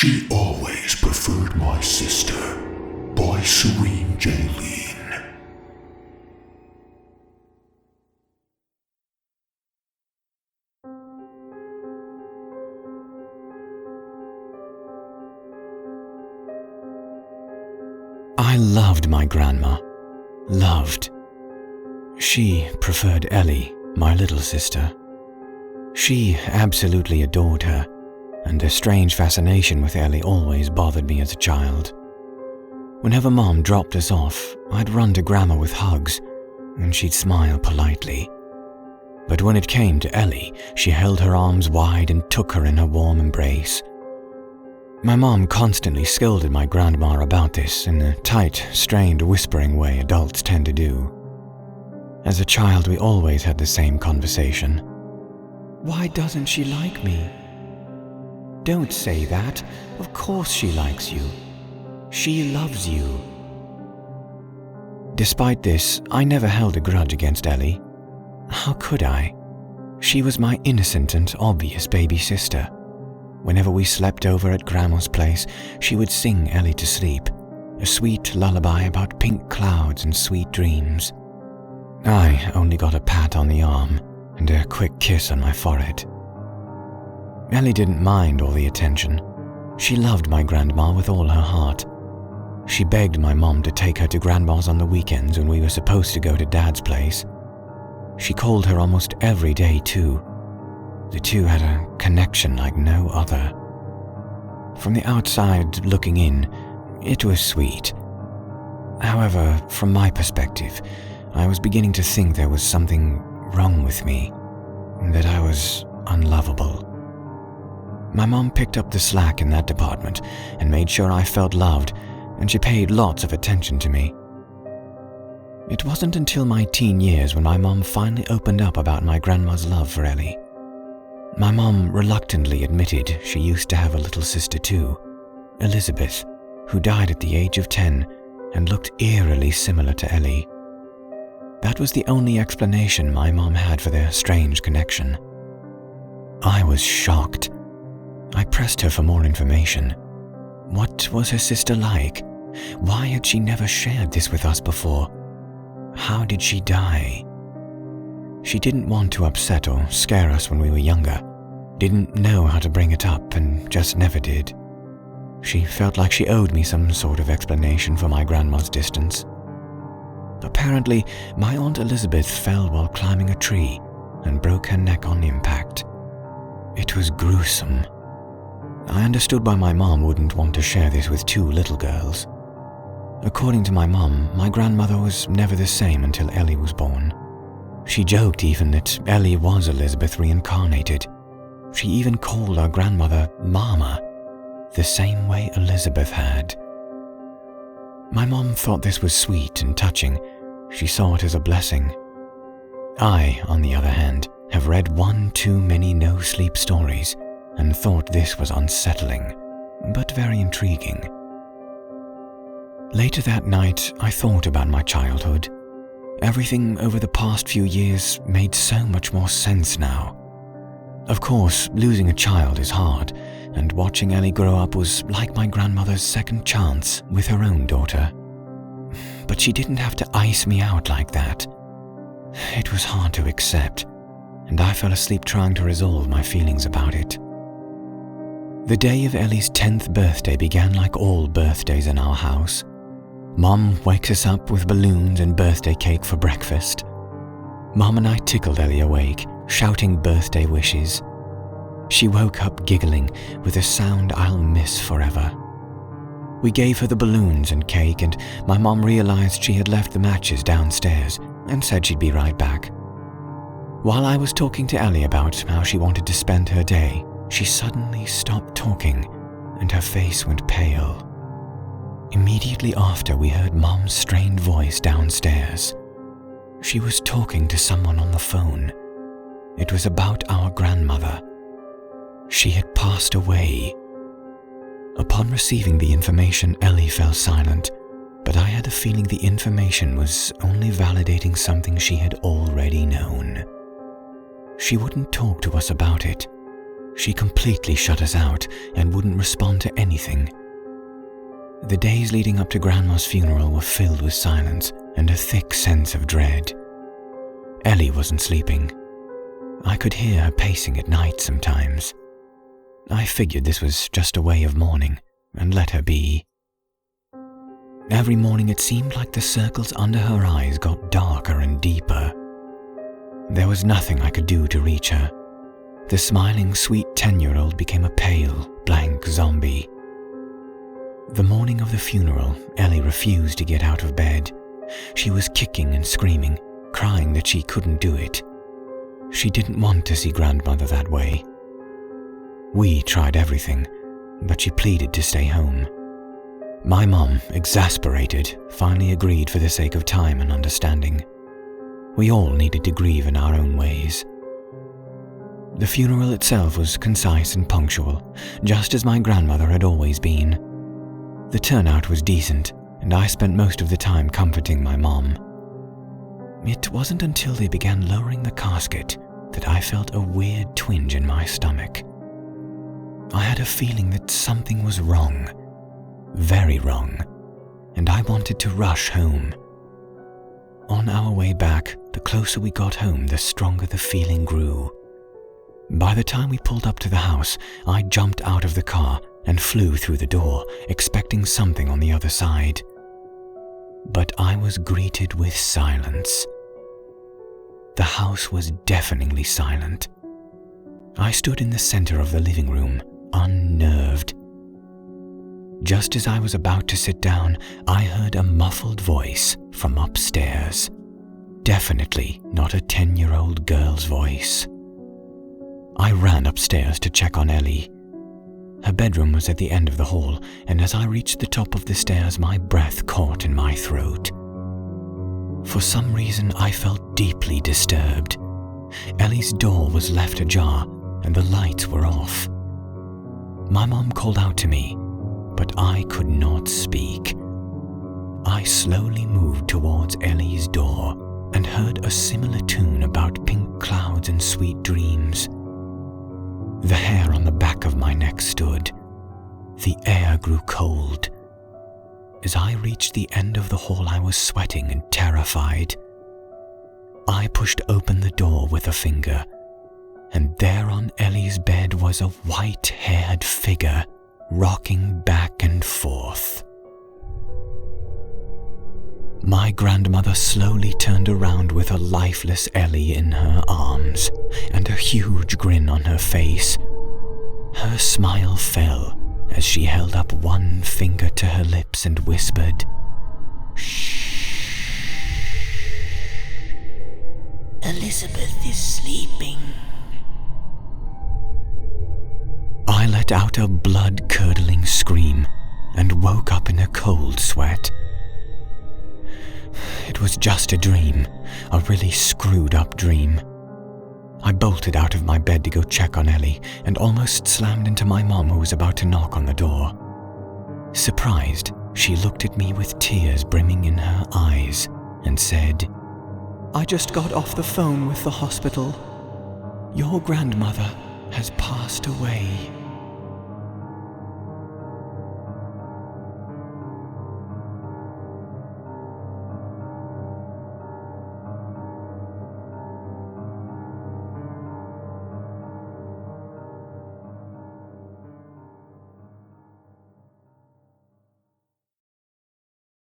She always preferred my sister, by SereneJaylene. I loved my grandma. Loved. She preferred Ellie, my little sister. She absolutely adored her, and a strange fascination with Ellie always bothered me as a child. Whenever Mom dropped us off, I'd run to Grandma with hugs, and she'd smile politely. But when it came to Ellie, she held her arms wide and took her in her warm embrace. My mom constantly scolded my grandma about this in the tight, strained, whispering way adults tend to do. As a child, we always had the same conversation. "Why doesn't she like me?" "Don't say that. Of course she likes you. She loves you." Despite this, I never held a grudge against Ellie. How could I? She was my innocent and obvious baby sister. Whenever we slept over at Grandma's place, she would sing Ellie to sleep, a sweet lullaby about pink clouds and sweet dreams. I only got a pat on the arm and a quick kiss on my forehead. Ellie didn't mind all the attention. She loved my grandma with all her heart. She begged my mom to take her to Grandma's on the weekends when we were supposed to go to Dad's place. She called her almost every day too. The two had a connection like no other. From the outside looking in, it was sweet. However, from my perspective, I was beginning to think there was something wrong with me, that I was unlovable. My mom picked up the slack in that department and made sure I felt loved, and she paid lots of attention to me. It wasn't until my teen years when my mom finally opened up about my grandma's love for Ellie. My mom reluctantly admitted she used to have a little sister too, Elizabeth, who died at the age of 10 and looked eerily similar to Ellie. That was the only explanation my mom had for their strange connection. I was shocked. I pressed her for more information. What was her sister like? Why had she never shared this with us before? How did she die? She didn't want to upset or scare us when we were younger, didn't know how to bring it up, and just never did. She felt like she owed me some sort of explanation for my grandma's distance. Apparently, my Aunt Elizabeth fell while climbing a tree and broke her neck on impact. It was gruesome. I understood why my mom wouldn't want to share this with two little girls. According to my mom, my grandmother was never the same until Ellie was born. She joked even that Ellie was Elizabeth reincarnated. She even called our grandmother Mama, the same way Elizabeth had. My mom thought this was sweet and touching. She saw it as a blessing. I, on the other hand, have read one too many no-sleep stories and thought this was unsettling, but very intriguing. Later that night, I thought about my childhood. Everything over the past few years made so much more sense now. Of course, losing a child is hard, and watching Ellie grow up was like my grandmother's second chance with her own daughter. But she didn't have to ice me out like that. It was hard to accept, and I fell asleep trying to resolve my feelings about it. The day of Ellie's 10th birthday began like all birthdays in our house. Mom wakes us up with balloons and birthday cake for breakfast. Mom and I tickled Ellie awake, shouting birthday wishes. She woke up giggling with a sound I'll miss forever. We gave her the balloons and cake, and my mom realized she had left the matches downstairs and said she'd be right back. While I was talking to Ellie about how she wanted to spend her day, she suddenly stopped talking and her face went pale. Immediately after, we heard Mom's strained voice downstairs. She was talking to someone on the phone. It was about our grandmother. She had passed away. Upon receiving the information, Ellie fell silent, but I had a feeling the information was only validating something she had already known. She wouldn't talk to us about it. She completely shut us out and wouldn't respond to anything. The days leading up to Grandma's funeral were filled with silence and a thick sense of dread. Ellie wasn't sleeping. I could hear her pacing at night sometimes. I figured this was just a way of mourning and let her be. Every morning it seemed like the circles under her eyes got darker and deeper. There was nothing I could do to reach her. The smiling, sweet 10-year-old became a pale, blank zombie. The morning of the funeral, Ellie refused to get out of bed. She was kicking and screaming, crying that she couldn't do it. She didn't want to see Grandmother that way. We tried everything, but she pleaded to stay home. My mom, exasperated, finally agreed for the sake of time and understanding. We all needed to grieve in our own ways. The funeral itself was concise and punctual, just as my grandmother had always been. The turnout was decent, and I spent most of the time comforting my mom. It wasn't until they began lowering the casket that I felt a weird twinge in my stomach. I had a feeling that something was wrong, very wrong, and I wanted to rush home. On our way back, the closer we got home, the stronger the feeling grew. By the time we pulled up to the house, I jumped out of the car and flew through the door, expecting something on the other side. But I was greeted with silence. The house was deafeningly silent. I stood in the center of the living room, unnerved. Just as I was about to sit down, I heard a muffled voice from upstairs. Definitely not a 10-year-old girl's voice. I ran upstairs to check on Ellie. Her bedroom was at the end of the hall, and as I reached the top of the stairs, my breath caught in my throat. For some reason, I felt deeply disturbed. Ellie's door was left ajar, and the lights were off. My mom called out to me, but I could not speak. I slowly moved towards Ellie's door and heard a similar tune about pink clouds and sweet dreams. The hair on the back of my neck stood. The air grew cold. As I reached the end of the hall, I was sweating and terrified. I pushed open the door with a finger, and there on Ellie's bed was a white-haired figure rocking back and forth. My grandmother slowly turned around with a lifeless Ellie in her arms and a huge grin on her face. Her smile fell as she held up one finger to her lips and whispered, "Shh. Elizabeth is sleeping." I let out a blood-curdling scream and woke up in a cold sweat. It was just a dream, a really screwed-up dream. I bolted out of my bed to go check on Ellie and almost slammed into my mom, who was about to knock on the door. Surprised, she looked at me with tears brimming in her eyes and said, "I just got off the phone with the hospital. Your grandmother has passed away."